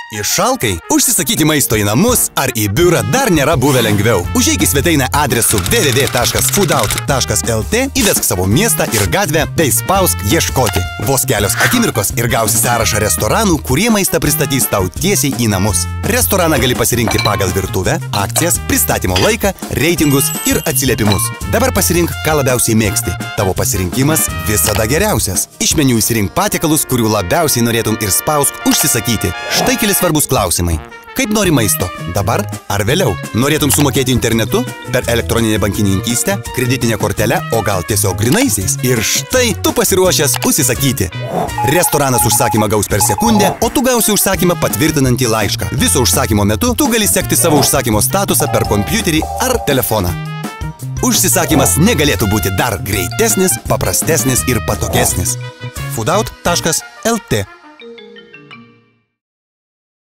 Iššalkai, užsisakyti maisto į namus ar į biurą dar nėra buvę lengviau. Užeik į svetainę adresu www.foodout.lt, įvesk savo miestą ir gatvę bei spausk ieškoti. Vos kelios akimirkos ir gausi sąrašą restoranų, kurie maistą pristatys tau tiesiai į namus. Restoraną gali pasirinkti pagal virtuvę, akcijas, pristatymo laiką, reitingus ir atsiliepimus. Dabar pasirink, ką labiausiai mėgsti. Tavo pasirinkimas visada geriausias. Iš meniu įsirink patiekalus, kurių labiausiai norėtum ir spausk užsisakyti. Štai keli svarbus klausimai. Kaip nori maisto? Dabar ar vėliau? Norėtum sumokėti internetu, per elektroninę bankininkystę, kreditinę kortelę, o gal tiesiog grynaisiais? Ir štai tu pasiruošęs užsisakyti. Restoranas užsakymą gaus per sekundę, o tu gausi užsakymą patvirtinantį laišką. Viso užsakymo metu tu gali sekti savo užsakymo statusą per kompiuterį ar telefoną. Užsisakymas negalėtų būti dar greitesnis, paprastesnis ir patogesnis. Foodout.lt